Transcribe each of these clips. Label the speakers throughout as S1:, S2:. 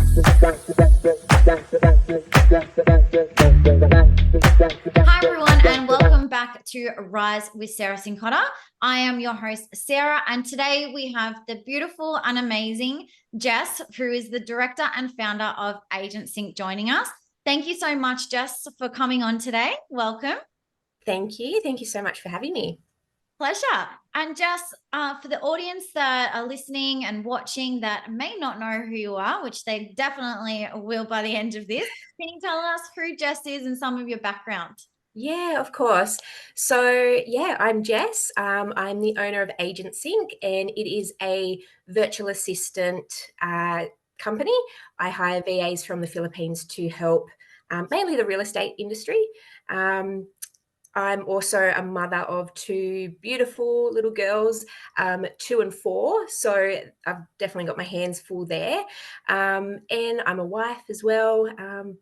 S1: Hi, everyone, and welcome back to Rise with Sarah Sincotta. I am your host, Sarah, and today we have the beautiful and amazing Jess, who is the director and founder of AgentSync, joining us. Thank you so much, Jess, for coming on today. Welcome.
S2: Thank you. Thank you so much for having me.
S1: Pleasure. And Jess, for the audience that are listening and watching that may not know who you are, which they definitely will by the end of this, can you tell us who Jess is and some of your background?
S2: Yeah, of course. So, I'm Jess. I'm the owner of AgentSync, and it is a virtual assistant company. I hire VAs from the Philippines to help mainly the real estate industry. I'm also a mother of two beautiful little girls, 2 and 4. So I've definitely got my hands full there. And I'm a wife as well. The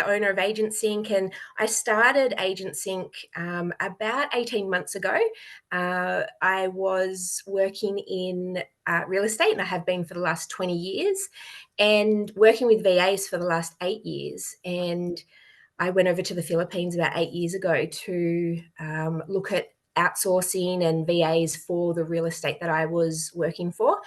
S2: owner of AgentSync, and I started AgentSync about 18 months ago. I was working in real estate, and I have been for the last 20 years, and working with VAs for the last 8 years. And I went over to the Philippines about 8 years ago to look at outsourcing and VAs for the real estate that I was working for.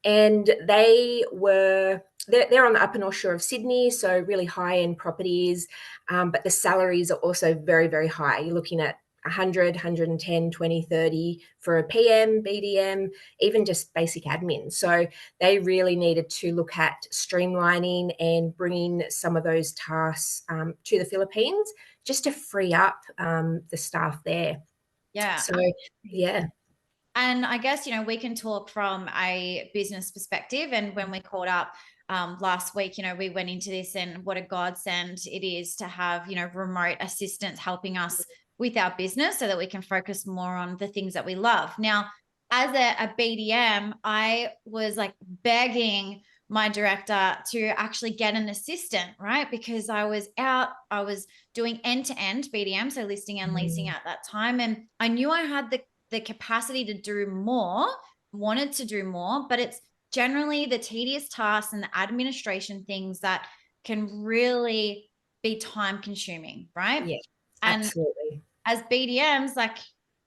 S2: And they're on the upper north shore of Sydney, so really high-end properties, but the salaries are also very, very high. You're looking at 100, 110, 20, 30 for a PM, BDM, even just basic admin. So they really needed to look at streamlining and bringing some of those tasks to the Philippines just to free up the staff there.
S1: Yeah.
S2: So, yeah.
S1: And I guess, we can talk from a business perspective. And when we caught up last week, we went into this, and what a godsend it is to have, remote assistants helping us with our business so that we can focus more on the things that we love. Now, as a BDM, I was like begging my director to actually get an assistant, right? Because I was doing end-to-end BDM, so listing and leasing at that time. And I knew I had the capacity to do more, wanted to do more, but it's generally the tedious tasks and the administration things that can really be time consuming, right?
S2: Yeah,
S1: and
S2: absolutely.
S1: as BDMs, like,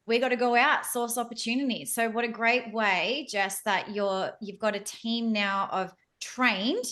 S1: we got to go out, source opportunities. So what a great way, Jess, that you've got a team now of trained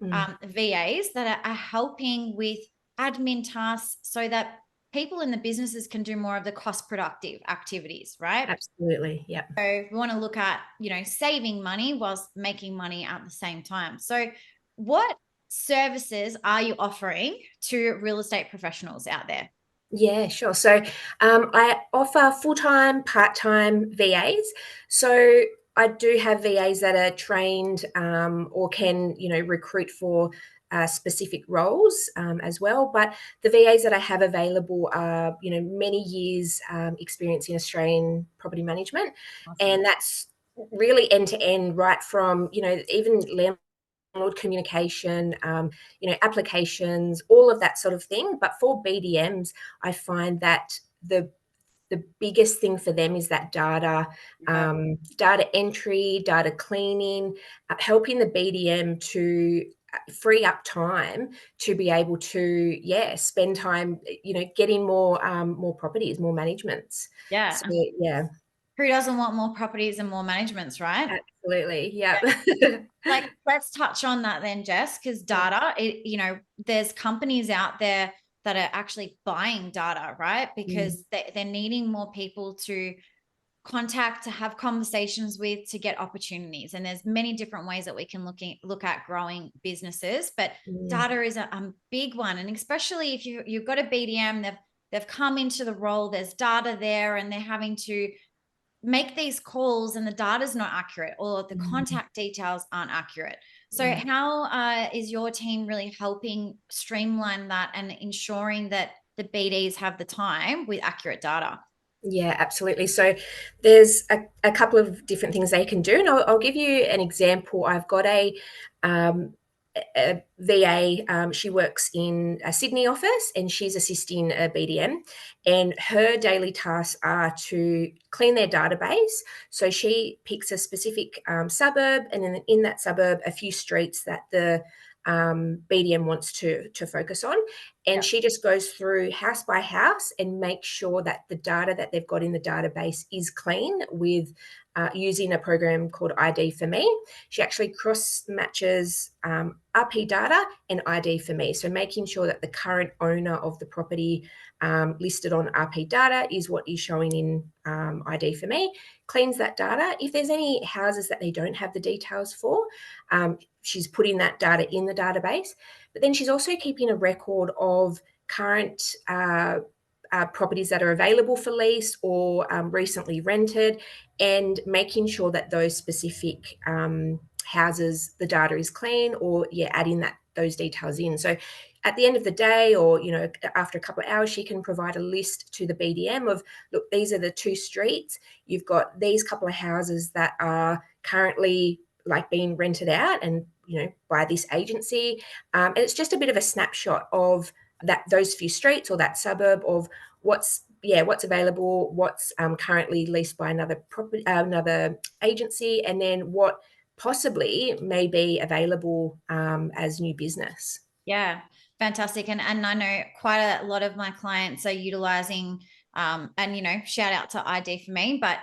S1: VAs that are helping with admin tasks so that people in the businesses can do more of the cost productive activities, right?
S2: Absolutely. Yeah.
S1: So we want to look at, saving money whilst making money at the same time. So what services are you offering to real estate professionals out there?
S2: Yeah, sure. So I offer full-time, part-time VAs. So I do have VAs that are trained or can, recruit for specific roles as well. But the VAs that I have available are, many years experience in Australian property management.
S1: Awesome.
S2: And that's really end-to-end, right from, even landlord communication, applications, all of that sort of thing. But for BDMs, I find that the biggest thing for them is that data, data entry, data cleaning, helping the BDM to free up time to be able to, spend time, getting more properties, more managements.
S1: Yeah.
S2: So, yeah.
S1: Who doesn't want more properties and more managements, right?
S2: Absolutely. Yeah.
S1: Like, let's touch on that then, Jess, because data, there's companies out there that are actually buying data, right? Because they're needing more people to contact, to have conversations with, to get opportunities. And there's many different ways that we can look at growing businesses, but data is a big one. And especially if you've got a BDM, they've come into the role, there's data there, and they're having to make these calls and the data's not accurate, or the contact details aren't accurate. So how is your team really helping streamline that and ensuring that the BDs have the time with accurate data?
S2: Yeah, absolutely. So there's a couple of different things they can do. And I'll give you an example. I've got a a VA. She works in a Sydney office and she's assisting a BDM. And her daily tasks are to clean their database. So she picks a specific suburb, and in that suburb, a few streets that the BDM wants to focus on. And
S1: Yeah.
S2: she just goes through house by house and makes sure that the data that they've got in the database is clean with using a program called ID for Me. She actually cross matches RP data and ID for Me. So making sure that the current owner of the property listed on RP data is what is showing in ID for Me, cleans that data. If there's any houses that they don't have the details for, she's putting that data in the database. But then she's also keeping a record of current properties that are available for lease or recently rented, and making sure that those specific houses, the data is clean, or adding those details in. So at the end of the day, or after a couple of hours, she can provide a list to the BDM of, look, these are the 2 streets. You've got these couple of houses that are currently like being rented out and by this agency. And it's just a bit of a snapshot of those few streets or that suburb of what's available, what's currently leased by another agency, and then what possibly may be available as new business.
S1: Yeah, fantastic. And I know quite a lot of my clients are utilizing, and shout out to ID for Me, but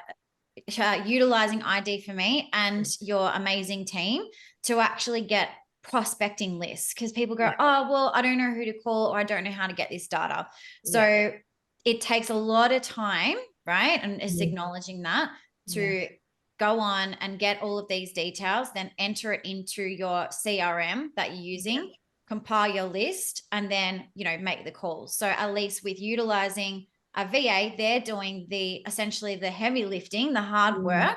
S1: utilizing ID for Me and your amazing team to actually get prospecting lists, because people go, oh, well, I don't know who to call, or I don't know how to get this data. So it takes a lot of time, right? And it's acknowledging that to go on and get all of these details, then enter it into your CRM that you're using, compile your list, and then make the calls. So at least with utilizing a VA, they're doing essentially the heavy lifting, the hard work,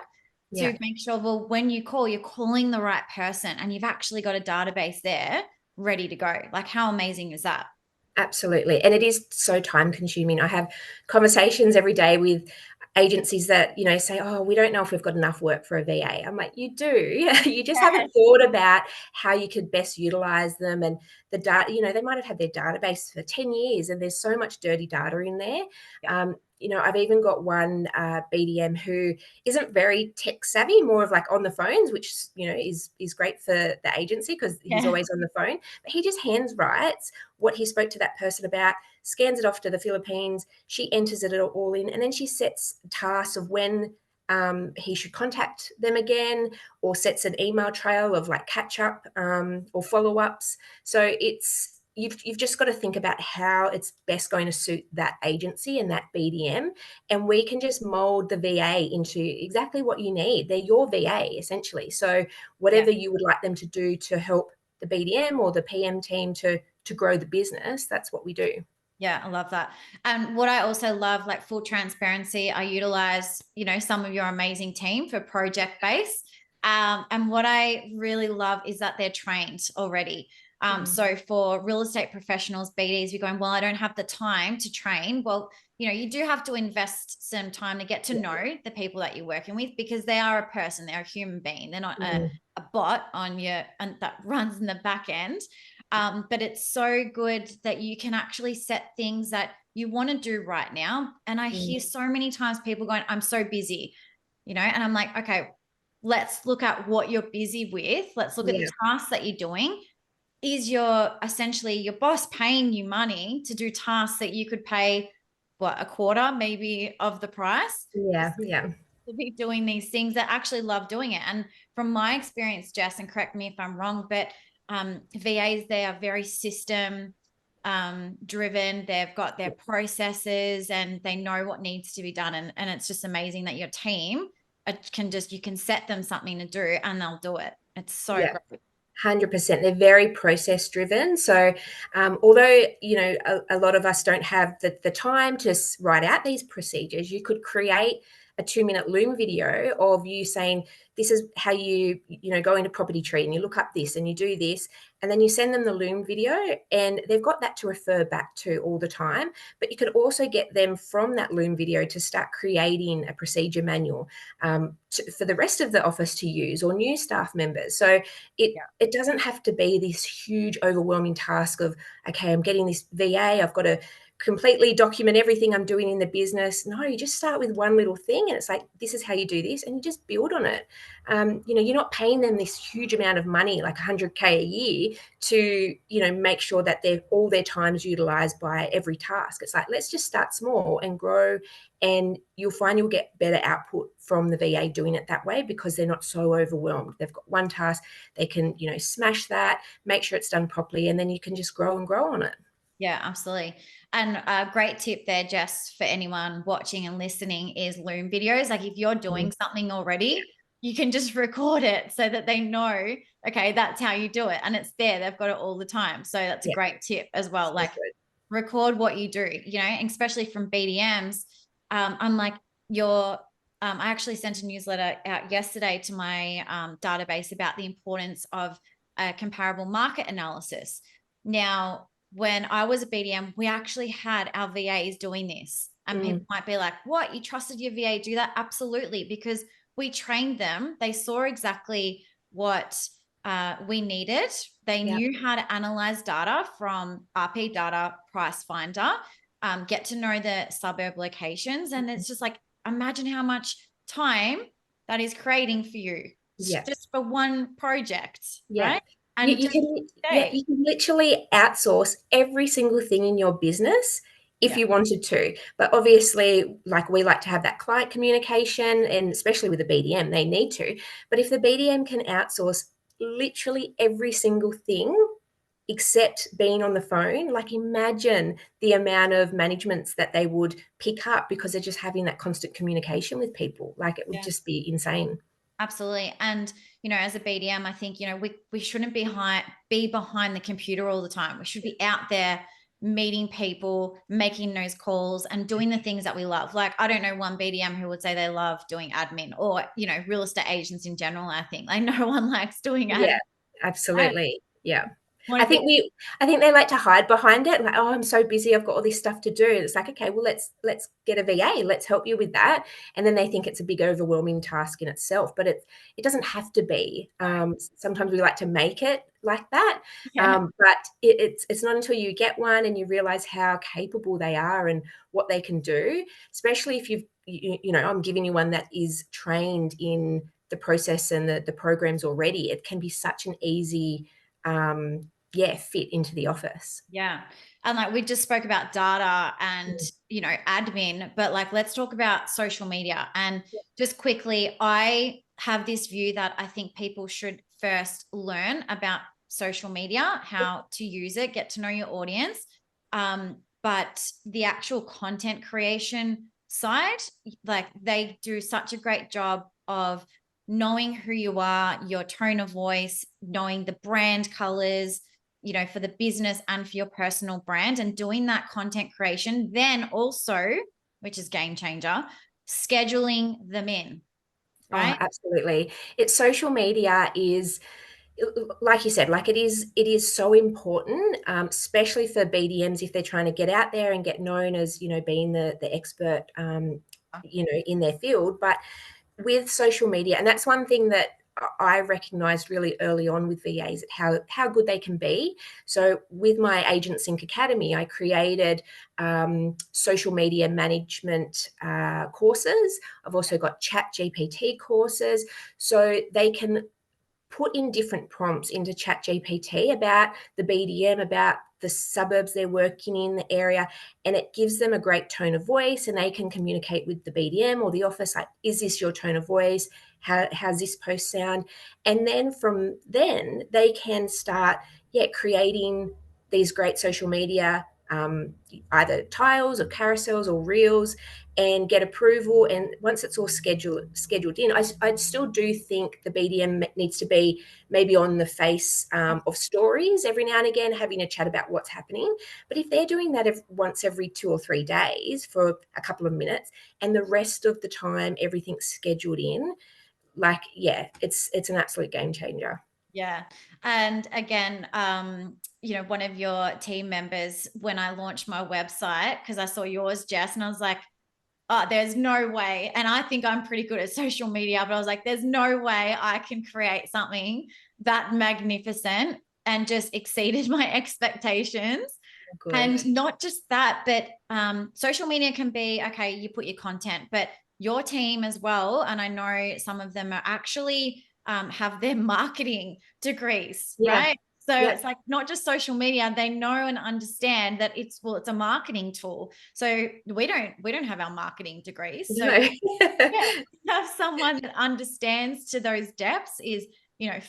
S1: to make sure, well, when you call, you're calling the right person, and you've actually got a database there ready to go. Like, how amazing is that?
S2: Absolutely. And it is so time consuming. I have conversations every day with agencies that say, oh, we don't know if we've got enough work for a VA. I'm like, you do. You just haven't thought about how you could best utilize them. And the data, they might have had their database for 10 years and there's so much dirty data in there. I've even got one BDM who isn't very tech savvy, more of like on the phones, which is great for the agency because he's always on the phone. But he just hands writes what he spoke to that person about, scans it off to the Philippines. She enters it all in, and then she sets tasks of when he should contact them again, or sets an email trail of like catch up or follow ups. So you've just got to think about how it's best going to suit that agency and that BDM, and we can just mold the VA into exactly what you need. They're your VA essentially. So whatever you would like them to do to help the BDM or the PM team to grow the business, that's what we do.
S1: Yeah, I love that. And what I also love, like full transparency, I utilize, some of your amazing team for project base. And what I really love is that they're trained already. So for real estate professionals, BDs, you're going, well, I don't have the time to train. Well, you do have to invest some time to get to know the people that you're working with, because they are a person, they're a human being. They're not a bot and that runs in the back end. But it's so good that you can actually set things that you want to do right now. And I hear so many times people going, I'm so busy, and I'm like, okay, let's look at what you're busy with. Let's look at the tasks that you're doing. Is essentially your boss paying you money to do tasks that you could pay, a quarter maybe of the price? To be doing these things that actually love doing it. And from my experience, Jess, and correct me if I'm wrong, but VAs, they are very system driven. They've got their processes and they know what needs to be done. And it's just amazing that your team you can set them something to do and they'll do it. It's so great.
S2: 100%. They're very process driven. So although, a lot of us don't have the time to write out these procedures, you could create a 2-minute Loom video of you saying, this is how you go into Property Tree, and you look up this and you do this, and then you send them the Loom video, and they've got that to refer back to all the time. But you could also get them from that Loom video to start creating a procedure manual for the rest of the office to use, or new staff members. So it doesn't have to be this huge overwhelming task of, okay, I'm getting this VA, I've got to completely document everything I'm doing in the business. No, you just start with one little thing, and it's like, this is how you do this, and you just build on it. You're not paying them this huge amount of money, like 100K a year, to make sure that all their time is utilized by every task. It's like, let's just start small and grow, and you'll find you'll get better output from the VA doing it that way, because they're not so overwhelmed. They've got one task, they can smash that, make sure it's done properly, and then you can just grow and grow on it.
S1: Yeah, absolutely. And a great tip there, Jess, for anyone watching and listening, is Loom videos. Like, if you're doing something already, you can just record it so that they know, okay, that's how you do it. And it's there. They've got it all the time. So that's a great tip as well.
S2: So
S1: like,
S2: good.
S1: record what you do, especially from BDMs. I'm like, I actually sent a newsletter out yesterday to my database about the importance of a comparable market analysis. Now, when I was a BDM, we actually had our VAs doing this. And people might be like, what? You trusted your VA do that? Absolutely. Because we trained them. They saw exactly what we needed. They knew how to analyze data from RP data, price finder, get to know the suburb locations. And it's just like, imagine how much time that is creating for you just for one project, right? And
S2: you can literally outsource every single thing in your business if you wanted to. But obviously, like, we like to have that client communication, and especially with the BDM, they need to. But if the BDM can outsource literally every single thing except being on the phone, like, imagine the amount of managements that they would pick up, because they're just having that constant communication with people. Like, it would just be insane.
S1: Absolutely. And, as a BDM, I think, we shouldn't be behind the computer all the time. We should be out there meeting people, making those calls, and doing the things that we love. Like, I don't know one BDM who would say they love doing admin, or, real estate agents in general. I think like no one likes doing admin.
S2: Yeah, absolutely. Yeah. I think they like to hide behind it, like, oh, I'm so busy, I've got all this stuff to do. It's like, okay, well, let's get a VA, let's help you with that. And then they think it's a big overwhelming task in itself, but it doesn't have to be. Sometimes we like to make it like that, but it's not until you get one and you realize how capable they are and what they can do, especially if I'm giving you one that is trained in the process and the programs already. It can be such an easy fit into the office.
S1: Yeah. And like, we just spoke about data and, admin, but like, let's talk about social media. And just quickly, I have this view that I think people should first learn about social media, how to use it, get to know your audience. But the actual content creation side, like, they do such a great job of knowing who you are, your tone of voice, knowing the brand colors, for the business and for your personal brand, and doing that content creation. Then also, which is game changer, scheduling them in. Right?
S2: Oh, absolutely. Social media is, like you said, like, it is so important, especially for BDMs if they're trying to get out there and get known as, being the expert, in their field. But with social media, and that's one thing that I recognized really early on with VAs, how good they can be. So with my AgentSync Academy, I created social media management courses. I've also got ChatGPT courses, so they can put in different prompts into ChatGPT about the BDM, about the suburbs they're working in, the area, and it gives them a great tone of voice, and they can communicate with the BDM or the office, like, is this your tone of voice? How's this post sound? And then from then they can start creating these great social media, either tiles or carousels or reels, and get approval. And once it's all scheduled in, I still do think the BDM needs to be maybe on the face of stories every now and again, having a chat about what's happening. But if they're doing that once every 2 or 3 days for a couple of minutes, and the rest of the time everything's scheduled in, like, yeah, it's an absolute game changer.
S1: Yeah. And again, one of your team members, when I launched my website, because I saw yours, Jess, and I was like, oh, there's no way. And I think I'm pretty good at social media, but I was like, there's no way I can create something that magnificent, and just exceeded my expectations.
S2: Good.
S1: And not just that, but social media can be, okay, you put your content, but your team as well. And I know some of them are actually have their marketing degrees,
S2: Yeah.
S1: right? So
S2: Yeah.
S1: it's like not just social media, they know and understand that it's a marketing tool. So we don't have our marketing degrees. So
S2: No.
S1: yeah, have someone that understands to those depths is,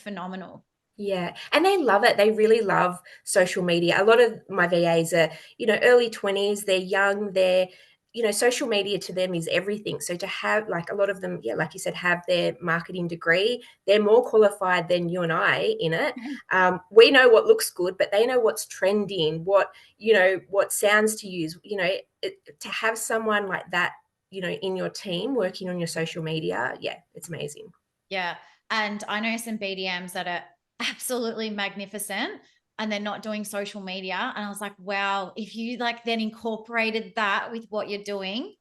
S1: phenomenal.
S2: Yeah, and they love it. They really love social media. A lot of my VAs are, early 20s, they're young, social media to them is everything. So to have, like, a lot of them, yeah, like you said, have their marketing degree, they're more qualified than you and I in it. We know what looks good, but they know what's trending, what sounds to use, to have someone like that, in your team working on your social media. Yeah, it's amazing.
S1: Yeah. And I know some BDMs that are absolutely magnificent and they're not doing social media. And I was like, wow, if you like then incorporated that with what you're doing,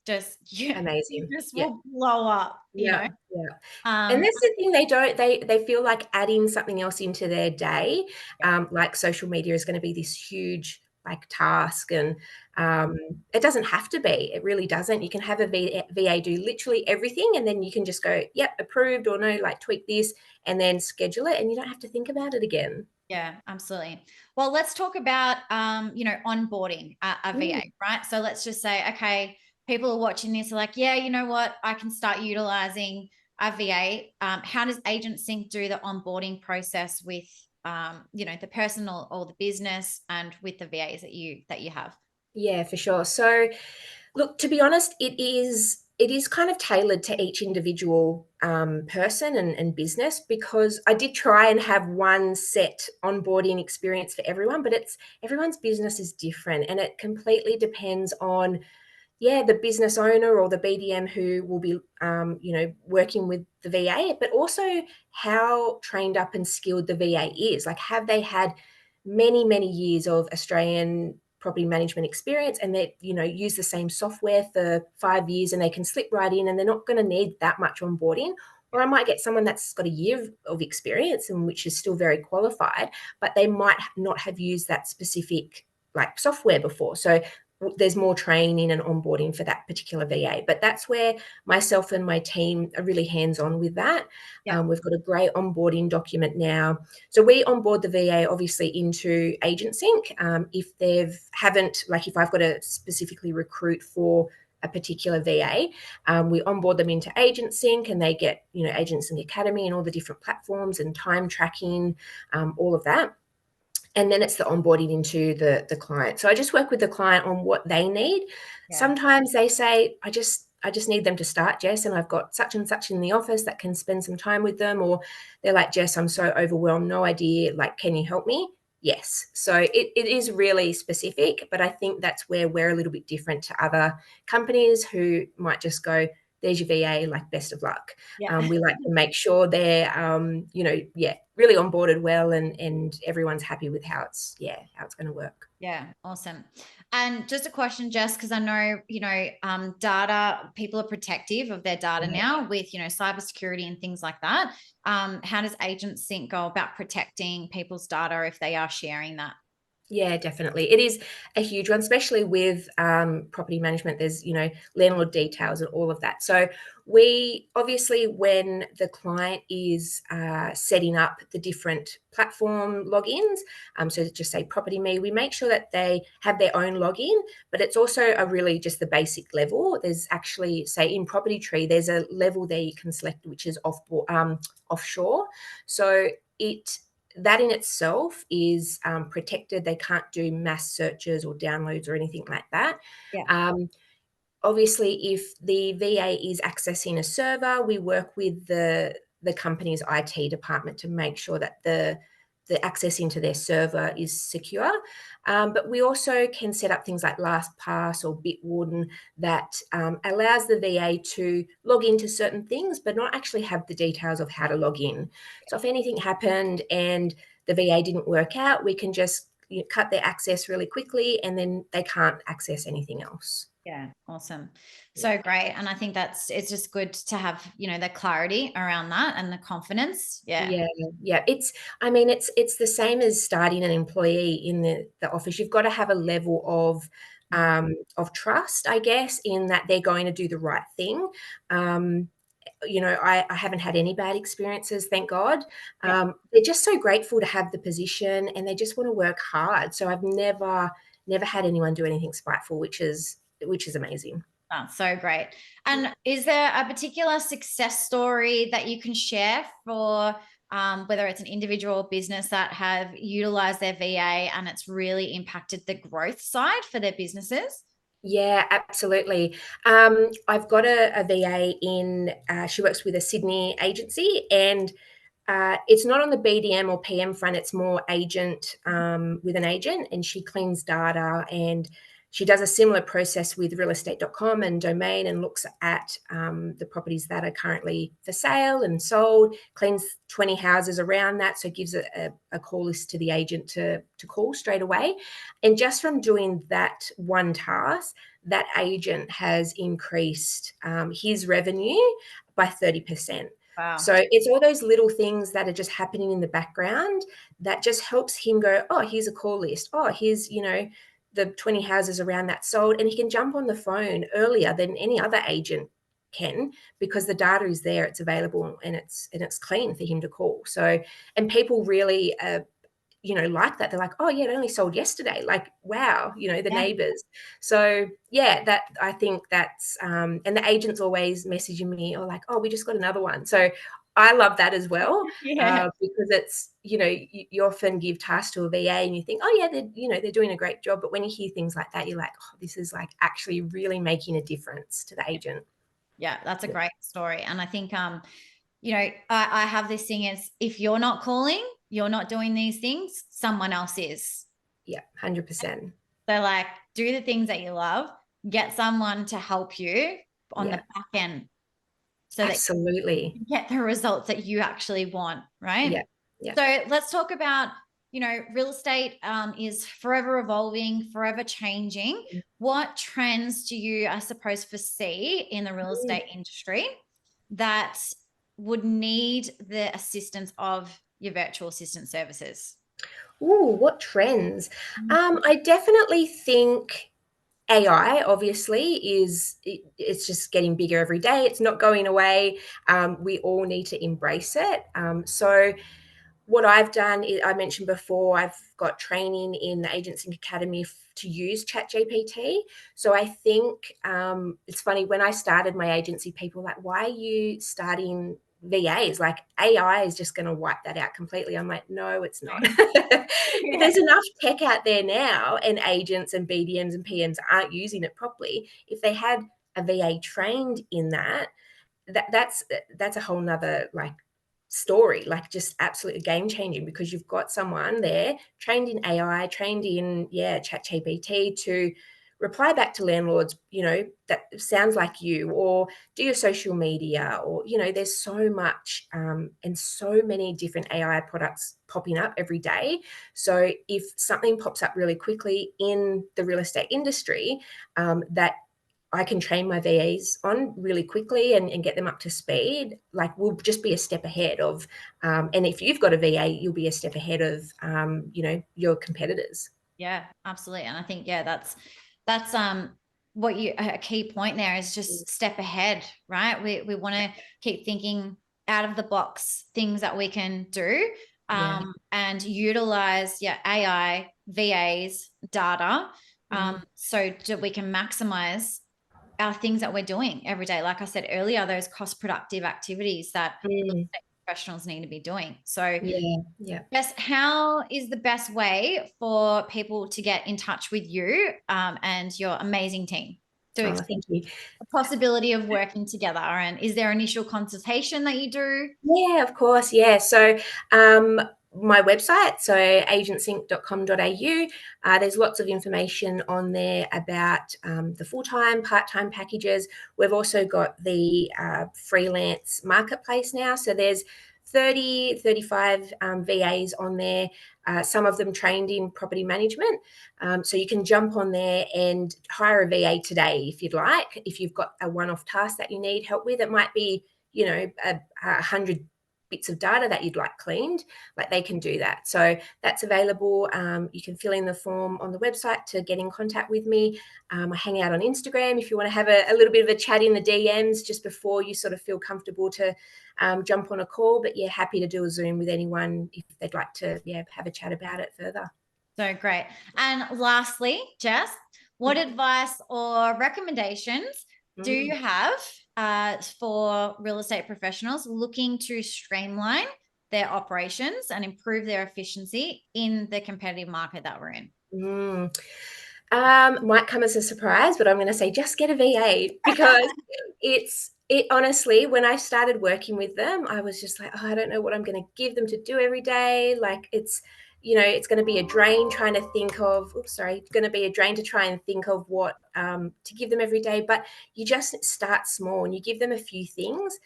S1: just yeah, you
S2: Amazing.
S1: just
S2: Yeah.
S1: will blow up,
S2: Yeah, yeah. And
S1: Um,
S2: that's the thing, they feel like adding something else into their day,
S1: yeah,
S2: like social media is gonna be this huge, like, task, and, it doesn't have to be. It really doesn't. You can have a VA do literally everything, and then you can just go, "Yep, approved," or, "No, like, tweak this," and then schedule it, and you don't have to think about it again.
S1: yeah, absolutely. Well, let's talk about onboarding a
S2: Mm.
S1: VA, right? So let's just say, okay, people are watching this are like, yeah, you know what? I can start utilizing a VA. How does AgentSync do the onboarding process with the personal or the business and with the VAs that you have?
S2: Yeah, for sure. So, look, to be honest, it is kind of tailored to each individual person and business, because I did try and have one set onboarding experience for everyone, but it's everyone's business is different, and it completely depends on, yeah, the business owner or the BDM who will be working with the VA, but also how trained up and skilled the VA is. Like, have they had many years of Australian property management experience, and they use the same software for 5 years, and they can slip right in, and they're not going to need that much onboarding. Or I might get someone that's got a year of experience and which is still very qualified, but they might not have used that specific, like, software before. So there's more training and onboarding for that particular VA. But that's where myself and my team are really hands-on with that.
S1: Yeah.
S2: We've got a great onboarding document now. So we onboard the VA obviously into AgentSync. If they've haven't, like, if I've got to specifically recruit for a particular VA, we onboard them into AgentSync, and they get, AgentSync Academy and all the different platforms and time tracking, all of that. And then it's the onboarding into the client. So I just work with the client on what they need.
S1: Yeah.
S2: Sometimes they say, I just need them to start, Jess, and I've got such and such in the office that can spend some time with them. Or they're like, Jess, I'm so overwhelmed, no idea, like, can you help me? Yes. So it is really specific, but I think that's where we're a little bit different to other companies who might just go, there's your VA, like, best of luck.
S1: Yeah.
S2: We like to make sure they're, yeah, really onboarded well, and everyone's happy with how it's going to work.
S1: Yeah, awesome. And just a question, Jess, because I know, data, people are protective of their data
S2: Yeah.
S1: now with, cybersecurity and things like that. How does AgentSync go about protecting people's data if they are sharing that?
S2: Yeah, definitely. It is a huge one, especially with property management. There's, landlord details and all of that. So we obviously, when the client is setting up the different platform logins, so just say Property Me, we make sure that they have their own login, but it's also a really just the basic level. There's actually, say in Property Tree, there's a level there you can select, which is offshore. So that in itself is protected. They can't do mass searches or downloads or anything like that.
S1: Yeah.
S2: Um, obviously, if the VA is accessing a server, we work with the company's IT department to make sure that the access into their server is secure. But we also can set up things like LastPass or Bitwarden that allows the VA to log into certain things, but not actually have the details of how to log in. So if anything happened and the VA didn't work out, we can just cut their access really quickly, and then they can't access anything else.
S1: Yeah, awesome. So great. And I think it's just good to have, the clarity around that and the confidence. Yeah.
S2: Yeah. It's the same as starting an employee in the office. You've got to have a level of trust, I guess, in that they're going to do the right thing. I haven't had any bad experiences, thank God.
S1: Yeah.
S2: They're just so grateful to have the position, and they just want to work hard. So I've never had anyone do anything spiteful, which is amazing.
S1: Oh, so great. And is there a particular success story that you can share for whether it's an individual or business that have utilized their VA and it's really impacted the growth side for their businesses?
S2: Yeah, absolutely. I've got a VA in, she works with a Sydney agency, and it's not on the BDM or PM front, it's more agent, with an agent, and she cleans data, and she does a similar process with realestate.com and domain, and looks at the properties that are currently for sale and sold, cleans 20 houses around that, so gives a call list to the agent to call straight away. And just from doing that one task, that agent has increased his revenue by 30%.
S1: Wow.
S2: So it's all those little things that are just happening in the background that just helps him go, oh, here's a call list. Oh, here's, the 20 houses around that sold. And he can jump on the phone earlier than any other agent can, because the data is there, it's available, and it's clean for him to call. So, and people really like that. They're like, oh yeah, it only sold yesterday. Like, wow, the
S1: Yeah.
S2: neighbors. So yeah, that, I think that's, and the agent's always messaging me, or like, oh, we just got another one. So I love that as well,
S1: Yeah.
S2: because it's, you often give tasks to a VA and you think, oh yeah, they're doing a great job. But when you hear things like that, you're like, oh, this is like actually really making a difference to the agent.
S1: Yeah, that's a great story. And I think, I have this thing is, if you're not calling, you're not doing these things, someone else is.
S2: Yeah, 100%.
S1: So like, do the things that you love, get someone to help you on the
S2: Yeah,
S1: back end so that
S2: absolutely.
S1: you get the results that you actually want, right?
S2: Yeah, yeah.
S1: So let's talk about, real estate is forever evolving, forever changing. What trends do you, I suppose, foresee in the real estate industry that would need the assistance of your virtual assistant services?
S2: Ooh, what trends? I definitely think AI, obviously, it's just getting bigger every day. It's not going away. We all need to embrace it. So what I've done is, I mentioned before, I've got training in the AgentSync Academy to use ChatGPT. So I think it's funny, when I started my agency, people were like, why are you starting VAs? Like, AI is just going to wipe that out completely. I'm like, no, it's not.
S1: Yeah.
S2: There's enough tech out there now, and agents and BDMs and PMs aren't using it properly. If they had a VA trained in that's a whole nother like story, like just absolutely game changing, because you've got someone there trained in AI, trained in ChatGPT to reply back to landlords, that sounds like you, or do your social media, or there's so much and so many different AI products popping up every day. So if something pops up really quickly in the real estate industry, that I can train my VAs on really quickly and get them up to speed, like, we'll just be a step ahead of, and if you've got a VA, you'll be a step ahead of, your competitors.
S1: Yeah, absolutely. And I think, that's what you, a key point there is just step ahead, right? We want to keep thinking out of the box, things that we can do,
S2: Yeah.
S1: and utilize, AI, VAs, data, so that we can maximize our things that we're doing every day. Like I said earlier, those cost productive activities that professionals need to be doing. So
S2: Yeah, yeah.
S1: Jess, how is the best way for people to get in touch with you and your amazing team? to
S2: Oh,
S1: explore
S2: thank you.
S1: the possibility of working together. And is there initial consultation that you do?
S2: Yeah, of course. Yeah. So, um, my website, so agentsync.com.au, there's lots of information on there about the full-time, part-time packages. We've also got the freelance marketplace now. So there's 30, 35 VAs on there, some of them trained in property management. So you can jump on there and hire a VA today if you'd like. If you've got a one-off task that you need help with, it might be, you know, 100 bits of data that you'd like cleaned, like they can do that. So that's available. You can fill in the form on the website to get in contact with me. I hang out on Instagram if you want to have a little bit of a chat in the DMs just before you sort of feel comfortable to jump on a call. But yeah, happy to do a Zoom with anyone if they'd like to, yeah, have a chat about it further.
S1: So great. And lastly, Jess, what advice or recommendations do you have for real estate professionals looking to streamline their operations and improve their efficiency in the competitive market that we're in?
S2: Might come as a surprise, but I'm going to say just get a VA because it honestly, when I started working with them, I was just like, oh, I don't know what I'm going to give them to do every day. Like it's, you know, it's going to be a drain trying to think of, oops, sorry, it's going to be a drain to try and think of what to give them every day. But you just start small and you give them a few things,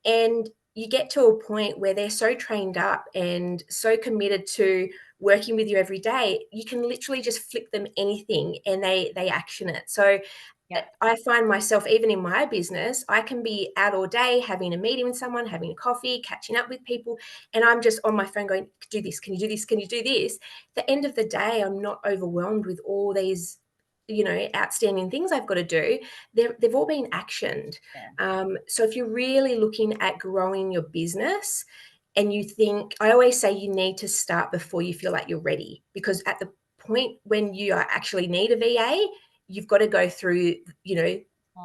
S2: and you get to a point where they're so trained up and so committed to working with you every day, you can literally just flick them anything and they action it. So
S1: Yeah.
S2: I find myself, even in my business, I can be out all day having a meeting with someone, having a coffee, catching up with people, and I'm just on my phone going, do this, can you do this, can you do this? At the end of the day, I'm not overwhelmed with all these, you know, outstanding things I've got to do. They've all been actioned. So if you're really looking at growing your business and you think, I always say you need to start before you feel like you're ready, because at the point when you actually need a VA, you've got to go through, you know,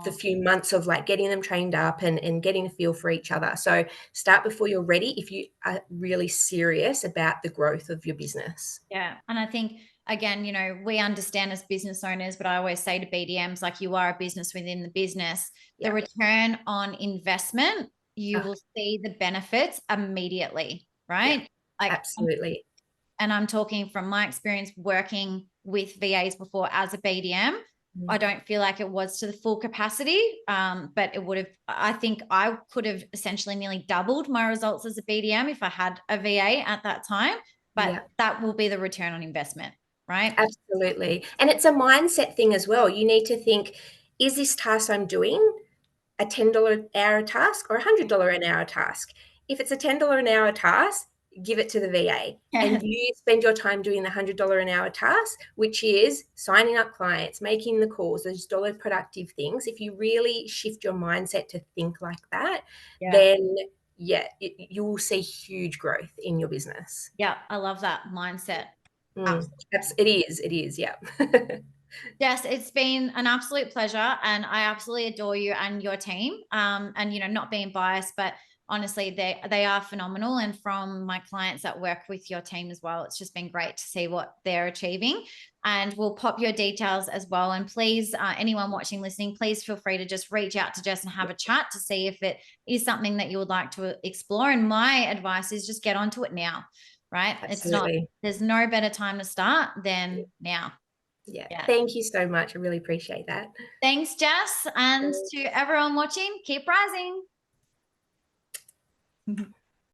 S2: the few months of like getting them trained up and getting a feel for each other. So start before you're ready if you are really serious about the growth of your business.
S1: Yeah. And I think, again, you know, we understand as business owners, but I always say to BDMs, like, you are a business within the business. The return on investment, you will see the benefits immediately, right? Like,
S2: Absolutely.
S1: and I'm talking from my experience working with VAs before as a BDM. I don't feel like it was to the full capacity, but it would have, I think I could have essentially nearly doubled my results as a BDM if I had a VA at that time. But that will be the return on investment, right?
S2: Absolutely. And it's a mindset thing as well. You need to think, is this task I'm doing a $10 an hour task or a $100 an hour task? If it's a $10 an hour task, give it to the VA and you spend your time doing the $100 an hour task, which is signing up clients, making the calls, those dollar productive things. If you really shift your mindset to think like that, then you will see huge growth in your business.
S1: Yeah, I love that mindset.
S2: It is. Yeah.
S1: Jess, it's been an absolute pleasure, and I absolutely adore you and your team. And you know, not being biased, but honestly, they are phenomenal. And from my clients that work with your team as well, it's just been great to see what they're achieving. And we'll pop your details as well. And please, anyone watching, listening, please feel free to just reach out to Jess and have a chat to see if it is something that you would like to explore. And my advice is just get onto it now, right?
S2: Absolutely.
S1: There's no better time to start than now.
S2: Yeah. Thank you so much. I really appreciate that.
S1: Thanks, Jess. And to everyone watching, keep rising.